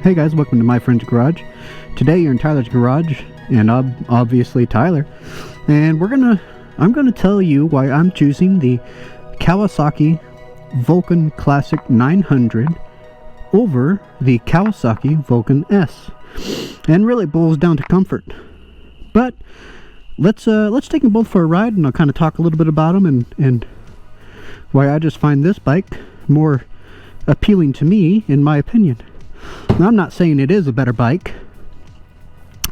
Hey guys, welcome to my friend's garage. Today you're in Tyler's garage, and obviously Tyler. And I'm gonna tell you why I'm choosing the Kawasaki Vulcan Classic 900 over the Kawasaki Vulcan S. And really it boils down to comfort. But let's take them both for a ride, and I'll kind of talk a little bit about them and why I just find this bike more appealing to me, in my opinion. Now, I'm not saying it is a better bike,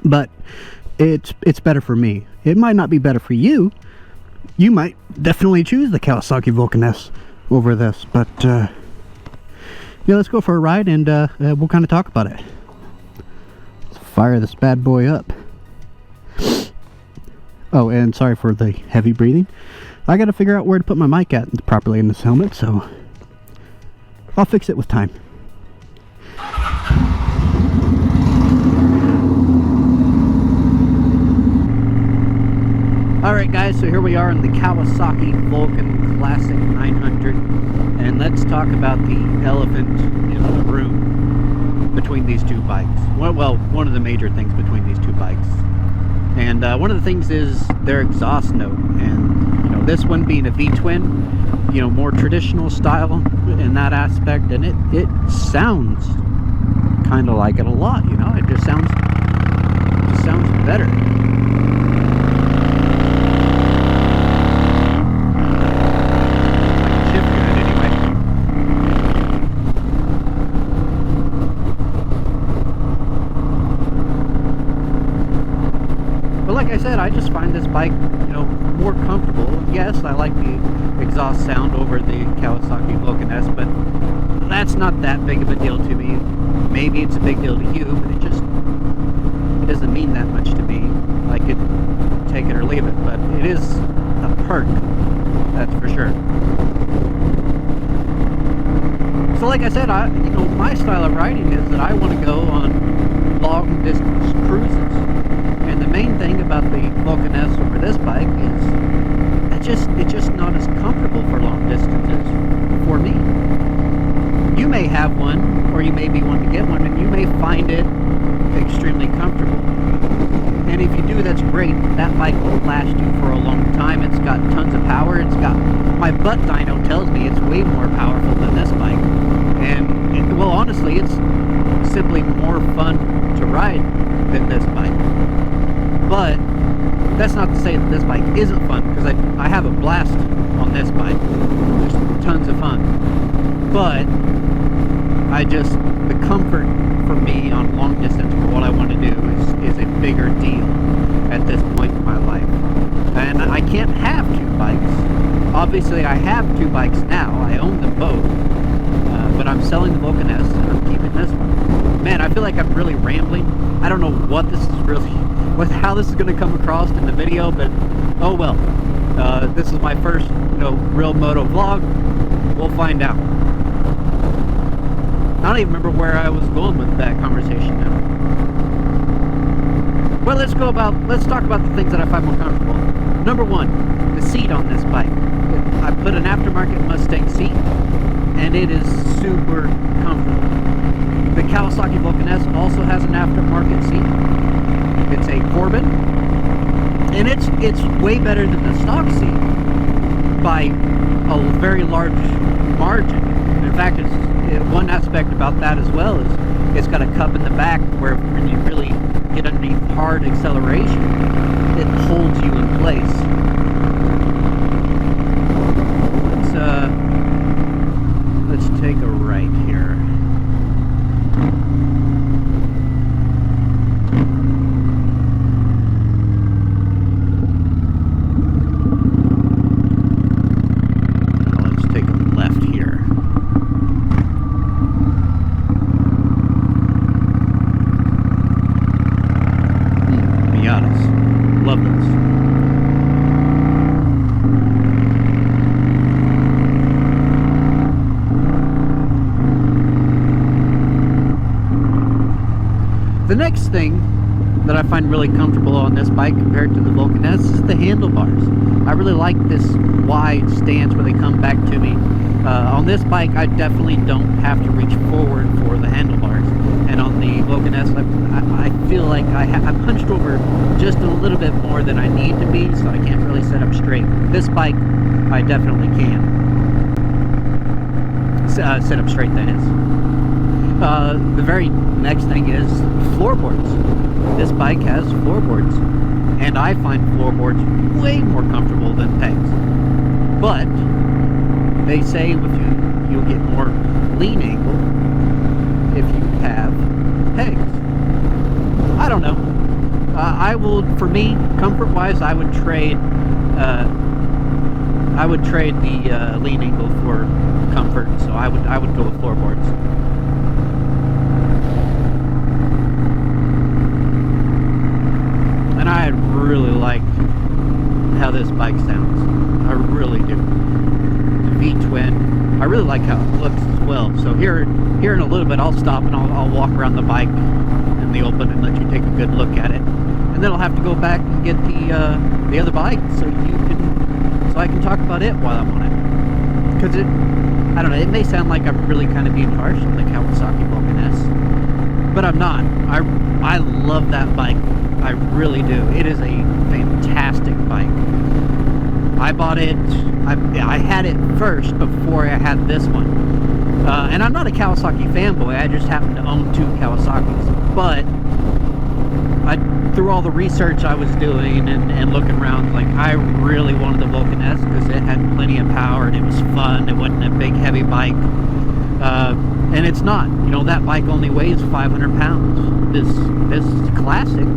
but it's better for me. It might not be better for you. You might definitely choose the Kawasaki Vulcan S over this, but yeah, let's go for a ride and we'll kind of talk about it. Let's fire this bad boy up. Oh, and sorry for the heavy breathing. I gotta figure out where to put my mic at properly in this helmet, so I'll fix it with time. Alright guys, so here we are in the Kawasaki Vulcan Classic 900, and let's talk about the elephant in the room between these two bikes. Well, one of the major things between these two bikes. And one of the things is their exhaust note, and you know, this one being a V-twin, you know, more traditional style in that aspect, and it sounds kind of like it a lot, you know, it just sounds better. Like I said, I just find this bike, you know, more comfortable. Yes, I like the exhaust sound over the Kawasaki Vulcan S, but that's not that big of a deal to me. Maybe it's a big deal to you, but it doesn't mean that much to me. I could take it or leave it, but it is a perk, that's for sure. So like I said, you know, my style of riding is that I want to go on long distance cruises. And the main thing about the Vulcan S over this bike is it's just not as comfortable for long distances for me. You may have one, or you may be wanting to get one, and you may find it extremely comfortable. And if you do, that's great. That bike will last you for a long time. It's got tons of power. My butt dyno tells me it's way more powerful than this bike. And well, honestly, it's simply more fun to ride than this bike. But that's not to say that this bike isn't fun, because I have a blast on this bike. Just tons of fun. But the comfort for me on long distance for what I want to do is a bigger deal at this point in my life. And I can't have two bikes. Obviously I have two bikes now. I own them both. But I'm selling the Vulcan S and I'm keeping this one. Man, I feel like I'm really rambling. I don't know what this is really... how this is going to come across in the video, but oh well. This is my first, you know, real moto vlog. We'll find out. I don't even remember where I was going with that conversation now. Well, let's talk about the things that I find more comfortable. Number one, the seat on this bike. I put an aftermarket Mustang seat, and it is super comfortable. The Kawasaki Vulcan S also has an aftermarket seat. It's a Corbin, and it's way better than the stock seat by a very large margin. In fact, one aspect about that as well is it's got a cup in the back where when you really get underneath hard acceleration, it holds you in place. Let's take a right here. Love those. The next thing that I find really comfortable on this bike compared to the Vulcan S is the handlebars. I really like this wide stance where they come back to me. On this bike, I definitely don't have to reach forward for the handlebars. And on the I'm hunched over just a little bit more than I need to be, so I can't really sit up straight. This bike, I definitely can sit up straight, that is. The very next thing is floorboards. This bike has floorboards, and I find floorboards way more comfortable than pegs. But they say you'll get more lean angle if you have pegs. I don't know. For me, comfort-wise, I would trade the lean angle for comfort. So I would go with floorboards. And I really like how this bike sounds. I really do. The V-twin. I really like how it looks as well. So here in a little bit, I'll stop and I'll walk around the bike in the open and let you take a good look at it. And then I'll have to go back and get the other bike so I can talk about it while I'm on it. Because I don't know, it may sound like I'm really kind of being harsh on the Kawasaki Vulcan S, but I'm not. I love that bike. I really do. It is a fantastic bike. I bought it, I had it first before I had this one. And I'm not a Kawasaki fanboy, I just happen to own 2 Kawasaki's. But through all the research I was doing and looking around, like, I really wanted the Vulcan S because it had plenty of power and it was fun. It wasn't a big heavy bike. And it's not. You know, that bike only weighs 500 pounds. This Classic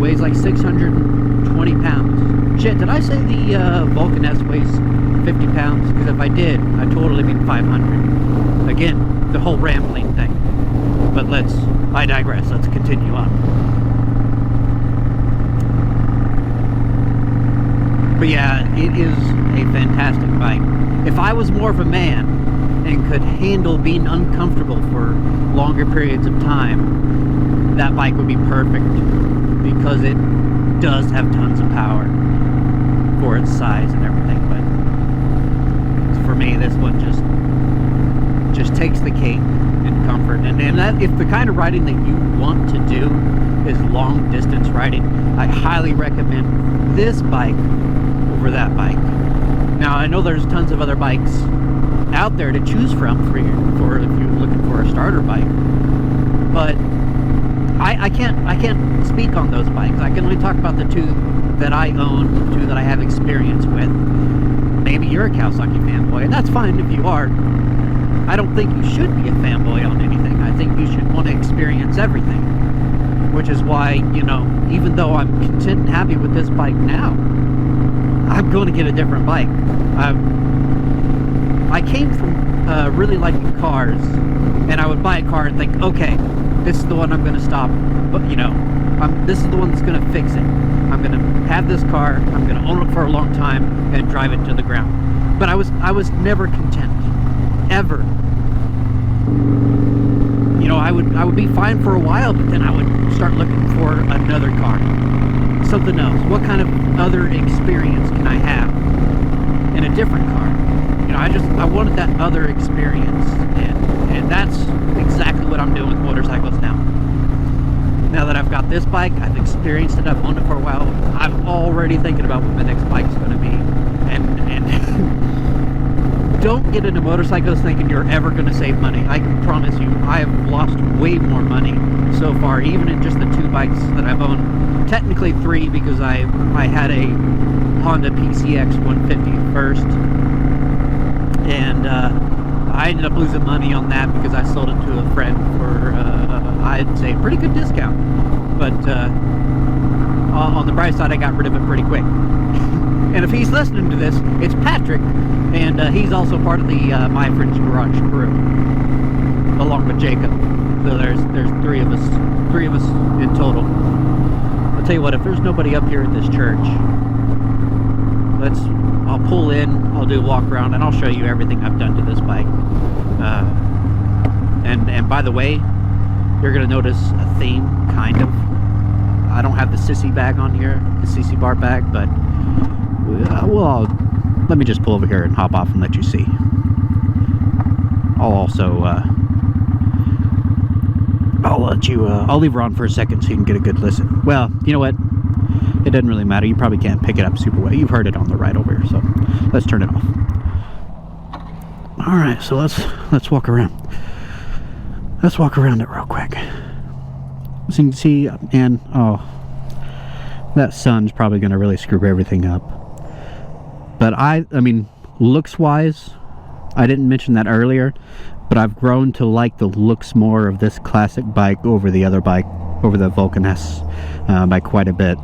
weighs like 620 pounds. Shit, did I say the Vulcan S weighs 50 pounds? Because if I did, I totally mean 500. Again, the whole rambling thing. But I digress. Let's continue on. But yeah, it is a fantastic bike. If I was more of a man and could handle being uncomfortable for longer periods of time, that bike would be perfect because it does have tons of power for its size and everything. But for me, this one just takes the cake in comfort. And that, if the kind of riding that you want to do is long distance riding, I highly recommend this bike over that bike. Now, I know there's tons of other bikes out there to choose from for if you're looking for a starter bike, but I can't speak on those bikes. I can only talk about the 2 that I own, the 2 that I have experience with. Maybe you're a Kawasaki fanboy, and that's fine if you are. I don't think you should be a fanboy on anything. I think you should want to experience everything, which is why, you know, even though I'm content and happy with this bike now, I'm going to get a different bike. I came from really liking cars, and I would buy a car and think, okay, this is the one I'm going to stop, but you know, this is the one that's going to fix it. I'm going to have this car, I'm going to own it for a long time, and drive it to the ground. But I was never content, ever. You know, I would be fine for a while, but then I would start looking for another car, something else. What kind of other experience can I have in a different car? You know, I wanted that other experience, and that's exactly what I'm doing with motorcycles now. Now that I've got this bike, I've experienced it, I've owned it for a while, I'm already thinking about what my next bike's going to be. And don't get into motorcycles thinking you're ever going to save money. I can promise you, I have lost way more money so far, even in just the 2 bikes that I've owned. Technically 3, because I had a Honda PCX 150 first, and I ended up losing money on that because I sold it to a friend for, I'd say, a pretty good discount. But on the bright side, I got rid of it pretty quick. And if he's listening to this, it's Patrick, and he's also part of the My Friend's Garage crew, along with Jacob. So there's 3 of us in total. I'll tell you what, if there's nobody up here at this church, I'll pull in, I'll do a walk around, and I'll show you everything I've done to this bike. And by the way, you're gonna notice a theme, kind of. I don't have the sissy bag on here, the sissy bar bag, but well, let me just pull over here and hop off and let you see. I'll also I'll let you, I'll leave her on for a second so you can get a good listen. Well, you know what? It doesn't really matter. You probably can't pick it up super well. You've heard it on the ride over, so let's turn it off. All right, so let's walk around. Let's walk around it real quick. So you can see, and oh, that sun's probably going to really screw everything up. But I mean, looks-wise, I didn't mention that earlier, but I've grown to like the looks more of this classic bike over the other bike, over the Vulcan S, by quite a bit.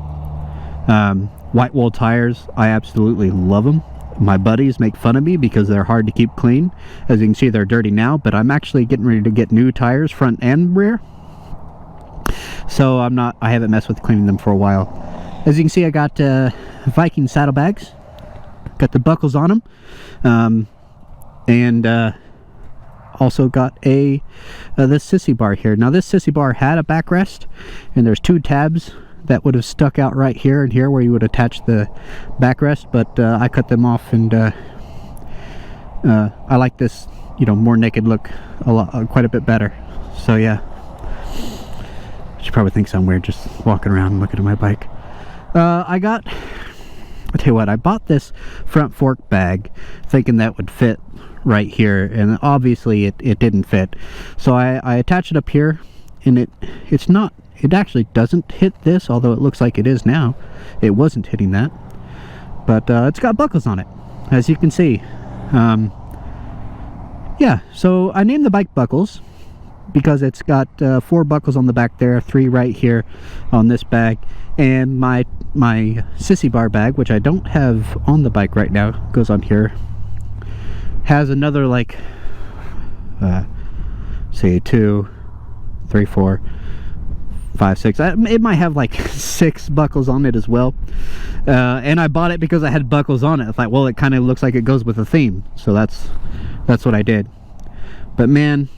White wool tires, I absolutely love them. My buddies make fun of me because they're hard to keep clean. As you can see, they're dirty now, but I'm actually getting ready to get new tires, front and rear. So I haven't messed with cleaning them for a while. As you can see, I got Viking saddlebags. Got the buckles on them. And also got this sissy bar here. Now this sissy bar had a backrest, and there's two tabs that would have stuck out right here and here where you would attach the backrest, but I cut them off, and I like this, you know, more naked look quite a bit better. So yeah, she probably thinks I'm weird just walking around and looking at my bike. I'll tell you what, I bought this front fork bag thinking that would fit right here, and obviously it didn't fit. So I attached it up here, and it actually doesn't hit this, although it looks like it is now. It wasn't hitting that, but it's got buckles on it, as you can see. Yeah, so I named the bike Buckles because it's got 4 buckles on the back there, 3 right here on this bag, and my sissy bar bag, which I don't have on the bike right now, goes on here, has another, like, say 2, 3, 4, 5, 6. It might have like 6 buckles on it as well. And I bought it because I had buckles on it. It's like, well, it kind of looks like it goes with the theme, so that's what I did. But man,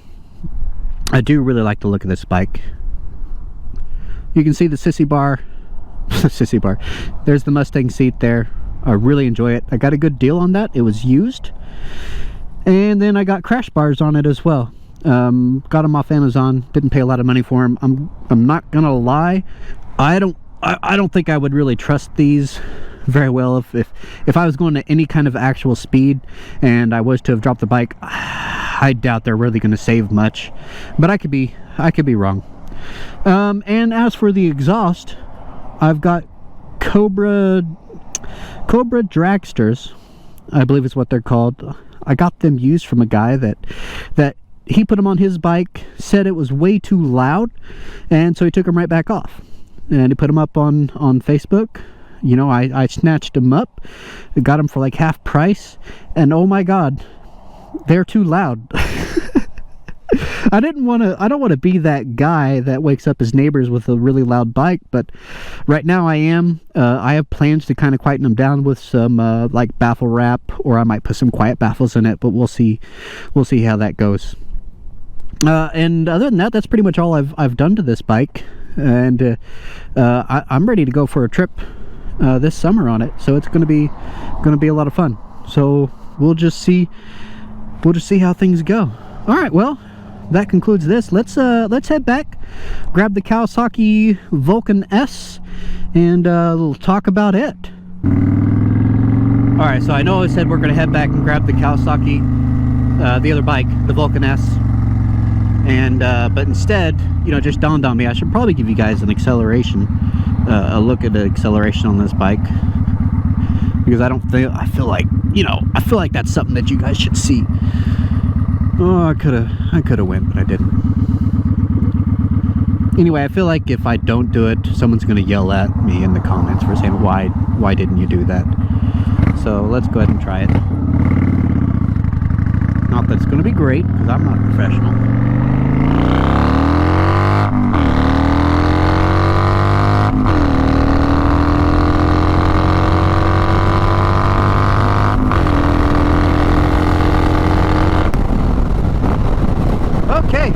I do really like the look of this bike. You can see the sissy bar. Sissy bar. There's the Mustang seat there. I really enjoy it. I got a good deal on that. It was used. And then I got crash bars on it as well. Got them off Amazon. Didn't pay a lot of money for them. I'm not gonna lie, I don't think I would really trust these very well if I was going to any kind of actual speed and I was to have dropped the bike. I doubt they're really going to save much, but I could be wrong. And as for the exhaust, I've got Cobra dragsters, I believe is what they're called. I got them used from a guy that he put them on his bike, said it was way too loud, and so he took them right back off. And he put them up on Facebook. You know, I snatched them up, got them for like half price, and oh my god, they're too loud. I don't want to be that guy that wakes up his neighbors with a really loud bike, but right now I am. I have plans to kind of quieten them down with some like baffle wrap, or I might put some quiet baffles in it, but we'll see how that goes. And other than that, that's pretty much all I've done to this bike, and I'm ready to go for a trip this summer on it. So it's gonna be a lot of fun. So we'll just see how things go. All right, well, that concludes this. Let's head back, grab the Kawasaki Vulcan S, and we'll talk about it. All right, so I know I said we're gonna head back and grab the Kawasaki, the other bike, the Vulcan S. And but instead, you know, it just dawned on me I should probably give you guys an acceleration, a look at the acceleration on this bike, because I feel like that's something that you guys should see. Oh, I could have went, but I didn't. Anyway, I feel like if I don't do it, someone's gonna yell at me in the comments for saying why didn't you do that. So let's go ahead and try it. Not that it's gonna be great, because I'm not a professional. Okay,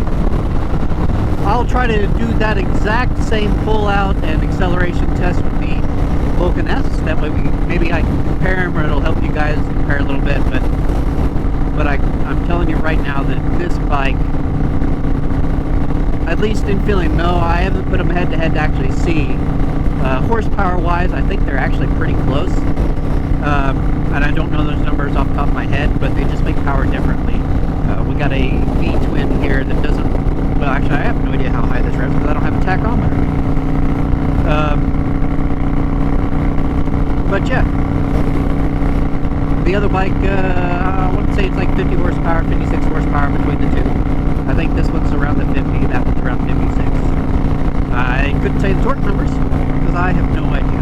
I'll try to do that exact same pull out and acceleration test with the Vulcan S. That way maybe I can compare them, or it'll help you guys compare a little bit. But I'm telling you right now that this bike, I at least in feeling. No, I haven't put them head to head to actually see. Horsepower wise, I think they're actually pretty close. And I don't know those numbers off the top of my head, but they just make power differently. We got a V-twin here that doesn't, well actually I have no idea how high this revs because I don't have a tachometer. But yeah, the other bike, I wouldn't say it's like 50 horsepower, 56 horsepower between the two. I think this one's around the 50, that one's around 56. I couldn't say the torque numbers because I have no idea.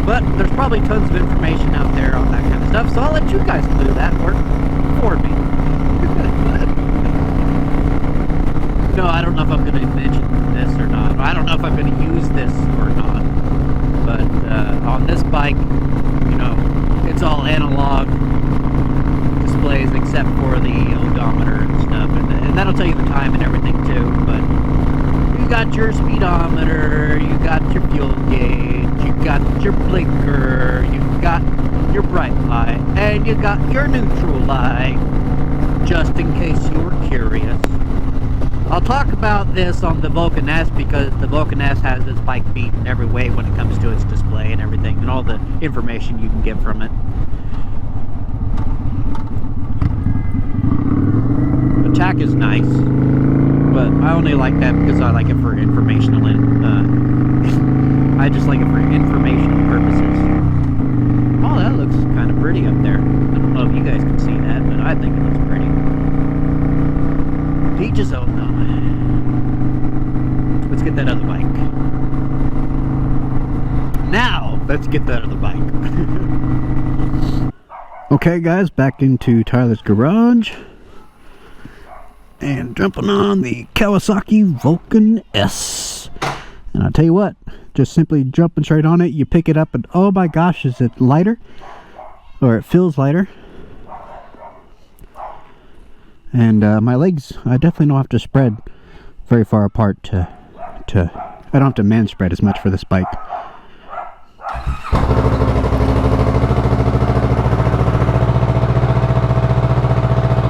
But there's probably tons of information out there on that kind of stuff, so I'll let you guys do that work for me. No, I don't know if I'm going to mention this or not. I don't know if I'm going to use this or not. But on this bike, you know, it's all analog displays except for the odometer and stuff. And that'll tell you the time and everything too. But you got your speedometer, you got your fuel gauge, you got your blinker, you got your bright light, and you got your neutral light, just in case you were curious. I'll talk about this on the Vulcan S because the Vulcan S has this bike beat in every way when it comes to its display and everything, and all the information you can get from it. The tack is nice, but I only like that because I like it for informational I just like it for informational purposes. Oh, that looks kind of pretty up there. I don't know if you guys can see that, but I think it looks pretty. To each his own, though. Let's get that other bike. Now, let's get that other bike. Okay, guys, back into Tyler's garage. And jumping on the Kawasaki Vulcan S. And I'll tell you what, just simply jumping straight on it, you pick it up and oh my gosh, is it lighter? Or it feels lighter. And my legs, I definitely don't have to spread very far apart to I don't have to man spread as much for this bike.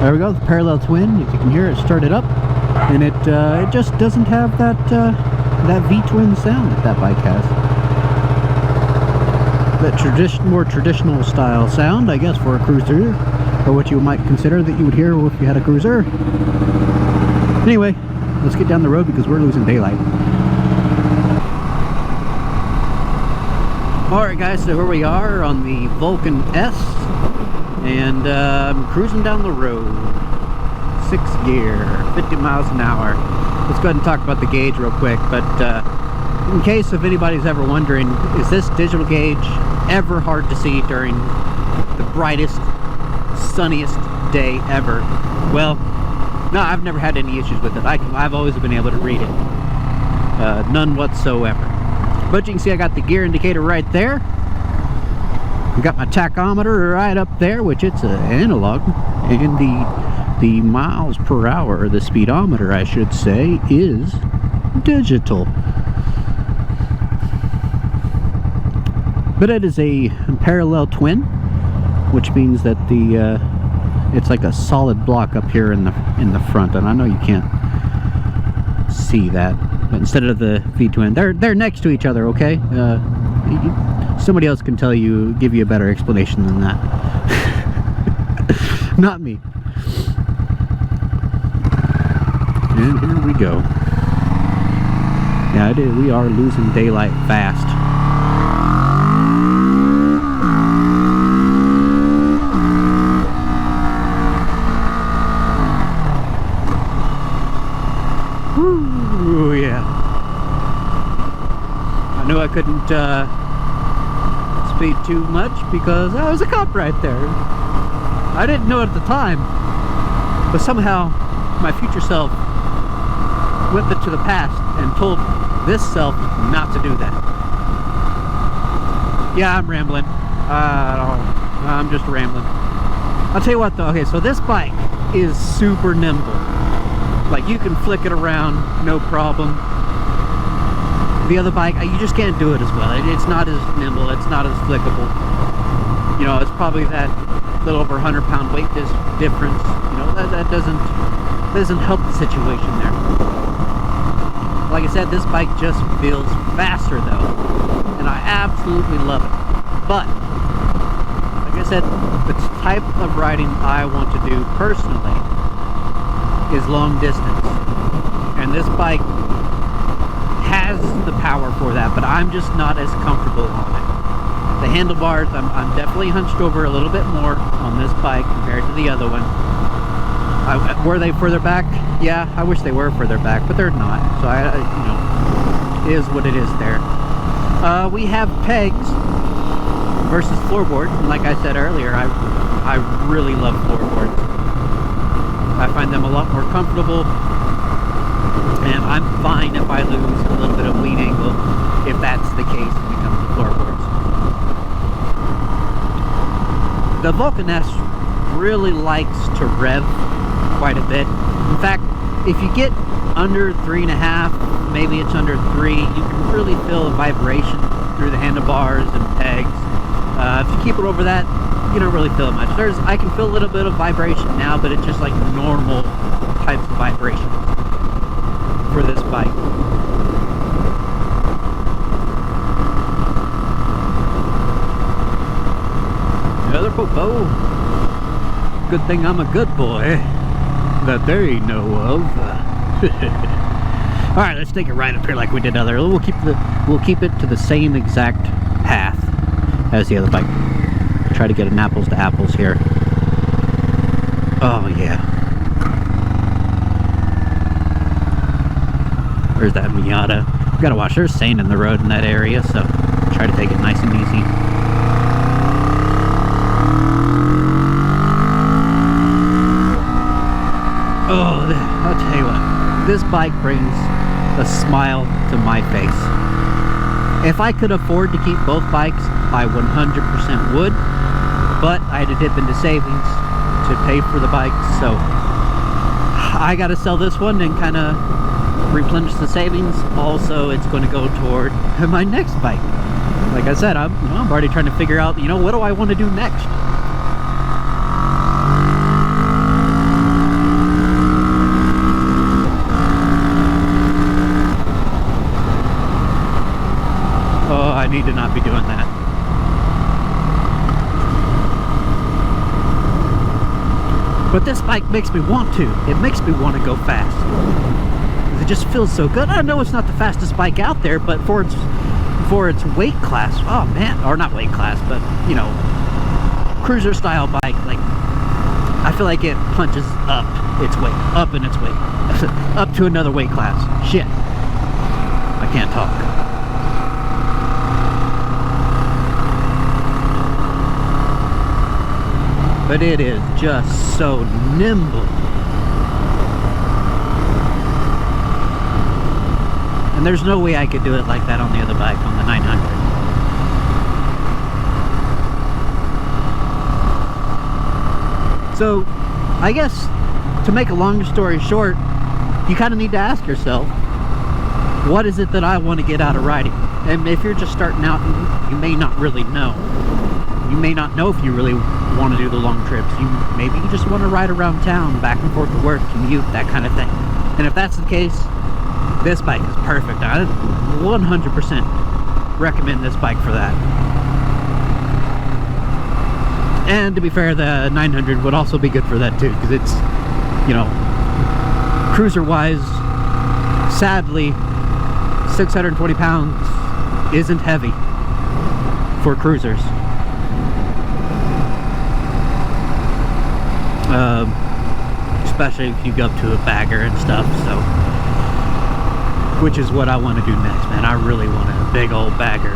There we go, the parallel twin. As you can hear, it started up, and it just doesn't have that that V-twin sound that bike has. That more traditional style sound, I guess, for a cruiser, or what you might consider that you would hear if you had a cruiser. Anyway, let's get down the road because we're losing daylight. Alright guys, so here we are on the Vulcan S, and I'm cruising down the road. 6th gear, 50 miles an hour. Let's go ahead and talk about the gauge real quick, but in case if anybody's ever wondering, is this digital gauge ever hard to see during the brightest, sunniest day ever? Well, no, I've never had any issues with it. I've always been able to read it. None whatsoever. But you can see I got the gear indicator right there. I got my tachometer right up there, which it's an analog, and the miles per hour, or the speedometer I should say, is digital. But it is a parallel twin, which means that the it's like a solid block up here in the front, and I know you can't see that, but instead of the V-twin, they're next to each other, okay? Somebody else can tell you, give you a better explanation than that. Not me. And here we go. Yeah, we are losing daylight fast. Ooh, yeah. I knew I couldn't speed too much because I was a cop right there. I didn't know it at the time, but somehow my future self went to the past and told this self not to do that. Yeah, I'm rambling. I'm just rambling. I'll tell you what though, okay, so this bike is super nimble. Like, you can flick it around, no problem. The other bike, you just can't do it as well. It's not as nimble, it's not as flickable. You know, it's probably that little over 100-pound weight difference. You know, that doesn't help the situation there. like I said, this bike just feels faster though, and I absolutely love it. But like I said, the type of riding I want to do personally is long distance, and this bike has the power for that, but I'm just not as comfortable on it. The handlebars, I'm definitely hunched over a little bit more on this bike compared to the other one. Were they further back? Yeah, I wish they were further back, but they're not. So you know, it is what it is there. We have pegs versus floorboards, and like I said earlier, I really love floorboards. I find them a lot more comfortable, and I'm fine if I lose a little bit of lean angle, if that's the case when it comes to floorboards. The Vulcan S really likes to rev quite a bit. In fact, if you get under 3.5, maybe it's under 3, you can really feel a vibration through the handlebars and pegs. If you keep it over that, you don't really feel it much. I can feel a little bit of vibration now, but it's just like normal types of vibration for this bike. Another popo. Good thing I'm a good boy that they know of. All right, let's take it right up here like we did earlier. We'll keep it to the same exact path as the other bike. Try to get an apples to apples here. Oh yeah. There's that Miata. You gotta watch. There's sand in the road in that area, so try to take it nice and easy. Oh, I'll tell you what, this bike brings a smile to my face. If I could afford to keep both bikes, I 100% would, but I had to dip into savings to pay for the bike, so I gotta sell this one and kind of replenish the savings. Also, it's going to go toward my next bike. Like I said, I'm already trying to figure out, what do I want to do next? I need to not be doing that. But this bike makes me want to. It makes me want to go fast. It just feels so good. I know it's not the fastest bike out there, but for its weight class, oh man, or not weight class, but cruiser style bike, like I feel like it punches up its weight, up in its weight, up to another weight class. Shit, I can't talk. But it is just so nimble. And there's no way I could do it like that on the other bike, on the 900. So, I guess, to make a long story short, you kind of need to ask yourself, what is it that I want to get out of riding? And if you're just starting out, you may not really know. You may not know if you really want to do the long trips. Maybe you just want to ride around town, back and forth to work, commute, that kind of thing. And if that's the case, this bike is perfect. I 100% recommend this bike for that. And to be fair, the 900 would also be good for that too, because it's, cruiser-wise, sadly, 620 pounds isn't heavy for cruisers. Especially if you go up to a bagger and stuff, so which is what I want to do next, man. I really want a big old bagger.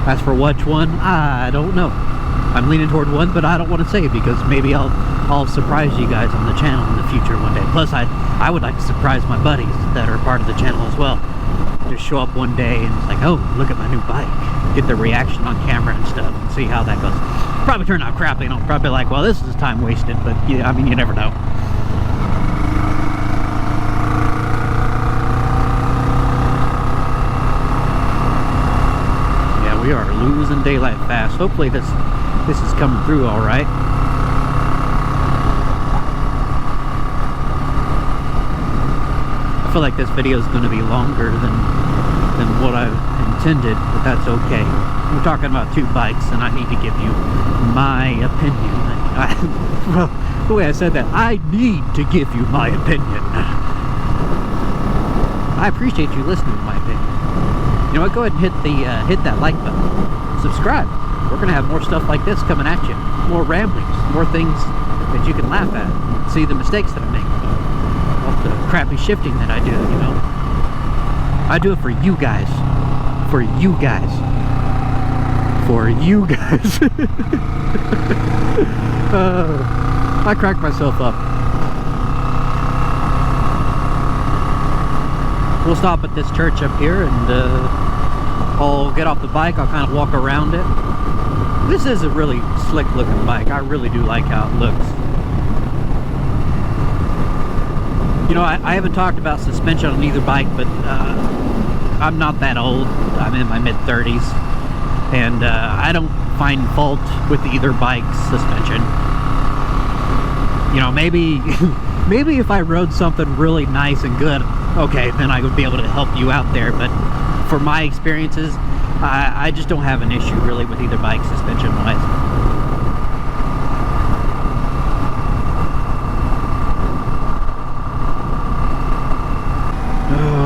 As for which one, I don't know. I'm leaning toward one, but I don't want to say it because maybe I'll surprise you guys on the channel in the future one day. Plus, I would like to surprise my buddies that are part of the channel as well. Just show up one day and it's like, oh, look at my new bike. Get their reaction on camera and stuff and see how that goes. Probably turn out crappy, probably like, well, this is time wasted, but yeah, I mean, you never know. Yeah, we are losing daylight fast. Hopefully this is coming through all right. I I feel like this video is going to be longer than what I intended, but that's okay. We're talking about two bikes, and I need to give you my opinion. Well, the way I said that, I need to give you my opinion. I appreciate you listening to my opinion. You know what? Go ahead and hit that like button. Subscribe. We're gonna have more stuff like this coming at you. More ramblings, more things that you can laugh at. See the mistakes that I make. All the crappy shifting that I do, you know. I do it for you guys. For you guys. For you guys. I cracked myself up. We'll stop at this church up here and I'll get off the bike. I'll kind of walk around it. This is a really slick looking bike. I really do like how it looks. You know, I haven't talked about suspension on either bike, but I'm not that old. I'm in my mid-30s, and I don't find fault with either bike's suspension. You know, maybe maybe if I rode something really nice and good, okay, then I would be able to help you out there. But for my experiences, I just don't have an issue really with either bike suspension-wise.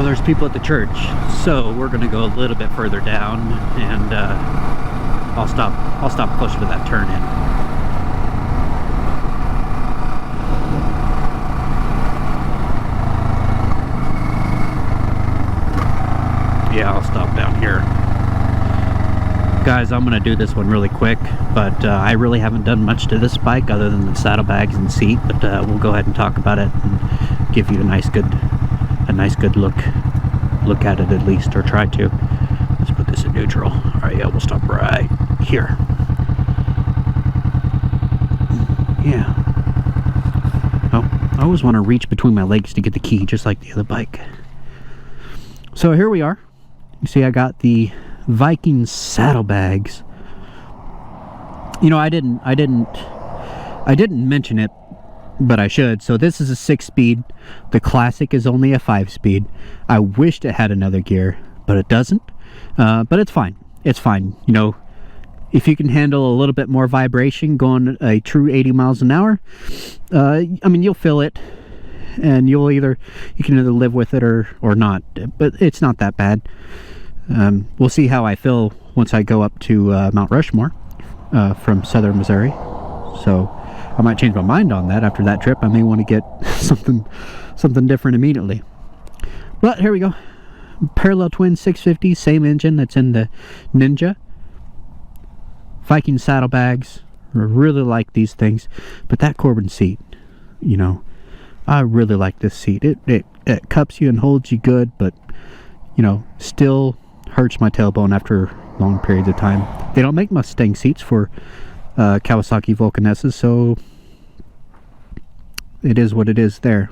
There's people at the church, so we're gonna go a little bit further down, and I'll stop closer to that turn in. Yeah, I'll stop down here. Guys, I'm gonna do this one really quick, but I really haven't done much to this bike other than the saddlebags and seat, but we'll go ahead and talk about it and give you a nice good look at it at least, or try to. Let's put this in neutral. All right, yeah, we'll stop right here. Yeah. Oh, I always want to reach between my legs to get the key, just like the other bike. So here we are. You see, I got the Viking saddlebags. You know, I didn't mention it, but I should. So this is a 6-speed. The Classic is only a 5-speed. I wished it had another gear, but it doesn't. But it's fine. It's fine. You know, if you can handle a little bit more vibration going a true 80 miles an hour, I mean, you'll feel it, and you can either live with it or not. But it's not that bad. We'll see how I feel once I go up to Mount Rushmore from southern Missouri. So I might change my mind on that after that trip. I may want to get something different immediately. But here we go. Parallel twin 650, same engine that's in the Ninja. Viking saddlebags. I really like these things. But that Corbin seat, you know, I really like this seat. It cups you and holds you good, but, you know, still hurts my tailbone after long periods of time. They don't make Mustang seats for Kawasaki Vulcan S's, so it is what it is there.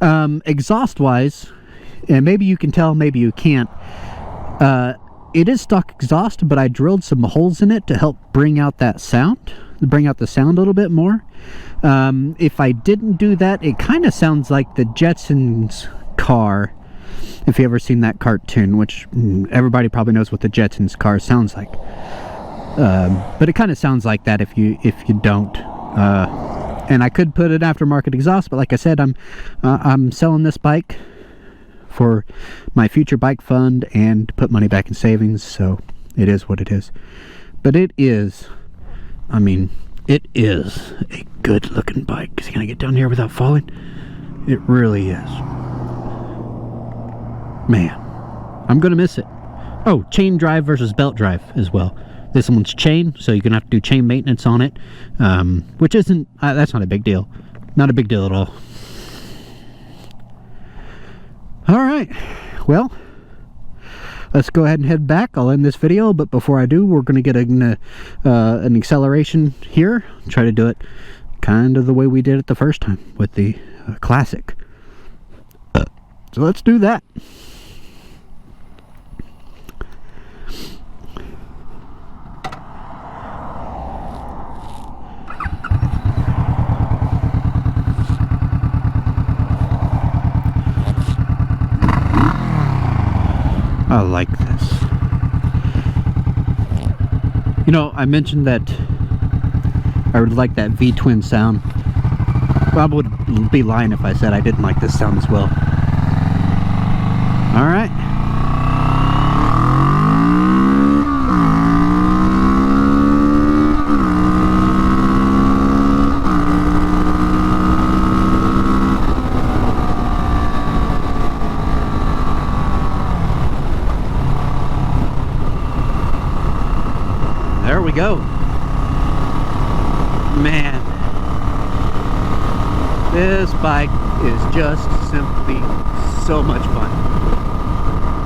Exhaust wise, and maybe you can tell, maybe you can't, it is stock exhaust, but I drilled some holes in it to help bring out that sound, bring out the sound a little bit more. If I didn't do that, it kind of sounds like the Jetsons car, if you ever seen that cartoon, which everybody probably knows what the Jetsons car sounds like. But it kind of sounds like that if you don't. And I could put an aftermarket exhaust, but like I said, I'm selling this bike for my future bike fund and to put money back in savings, so it is what it is. But it is, I mean, it is a good looking bike. Can I get down here without falling? It really is. Man, I'm gonna miss it. Oh, chain drive versus belt drive as well. This one's chain, so you're gonna have to do chain maintenance on it, which isn't, that's not a big deal. Not a big deal at all. Alright, well, let's go ahead and head back. I'll end this video, but before I do, we're gonna get an acceleration here. Try to do it kind of the way we did it the first time with the Classic. So let's do that. I like this. You know, I mentioned that I would like that V-twin sound. I would be lying if I said I didn't like this sound as well. Alright. There we go. Man, this bike is just simply so much fun.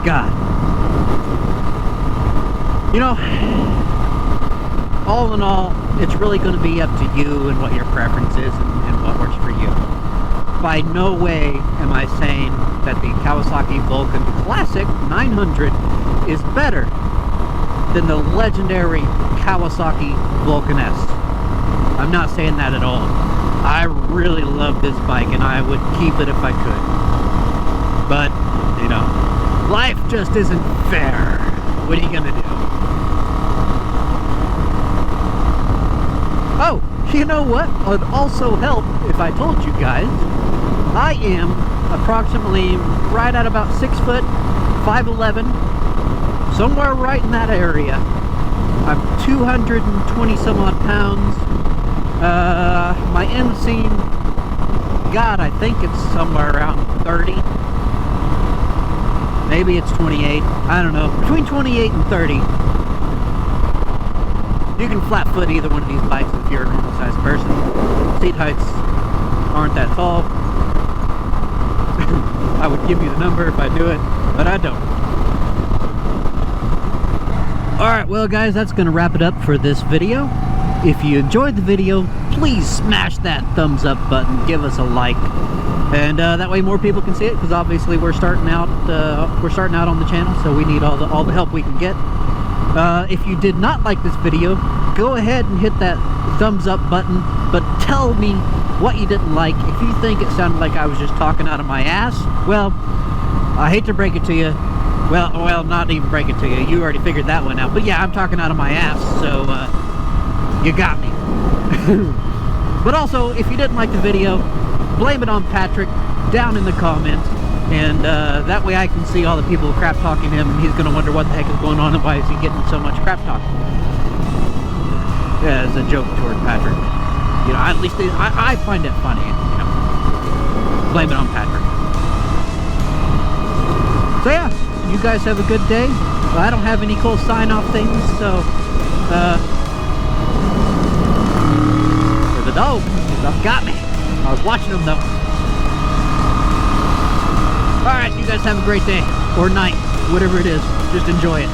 God. You know, all in all, it's really going to be up to you and what your preference is and what works for you. By no way am I saying that the Kawasaki Vulcan Classic 900 is better than the legendary Kawasaki Vulcan S. I'm not saying that at all. I really love this bike and I would keep it if I could. But, you know, life just isn't fair. What are you gonna do? Oh, you know what? It would also help if I told you guys I am approximately right at about 6 foot, 5'11", somewhere right in that area. I'm 220 some odd pounds. My inseam, God, I think it's somewhere around 30. Maybe it's 28. I don't know. Between 28 and 30. You can flat foot either one of these bikes if you're a normal sized person. Seat heights aren't that tall. I would give you the number if I do it, but I don't. Alright, well guys, that's going to wrap it up for this video. If you enjoyed the video, please smash that thumbs up button, give us a like, and that way more people can see it, because obviously we're starting out on the channel, so we need all the help we can get. If you did not like this video, go ahead and hit that thumbs up button, but tell me what you didn't like. If you think it sounded like I was just talking out of my ass, well, I hate to break it to you. Well, not even break it to you. You already figured that one out. But yeah, I'm talking out of my ass, so you got me. But also, if you didn't like the video, blame it on Patrick down in the comments, and that way I can see all the people crap talking him, and he's going to wonder what the heck is going on and why is he getting so much crap talk. Yeah, as a joke toward Patrick. You know, at least I find it funny. You know, blame it on Patrick. So yeah, you guys have a good day. Well, I don't have any cool sign-off things, so the dog got me. I was watching him though. Alright, you guys have a great day or night, whatever it is. Just enjoy it.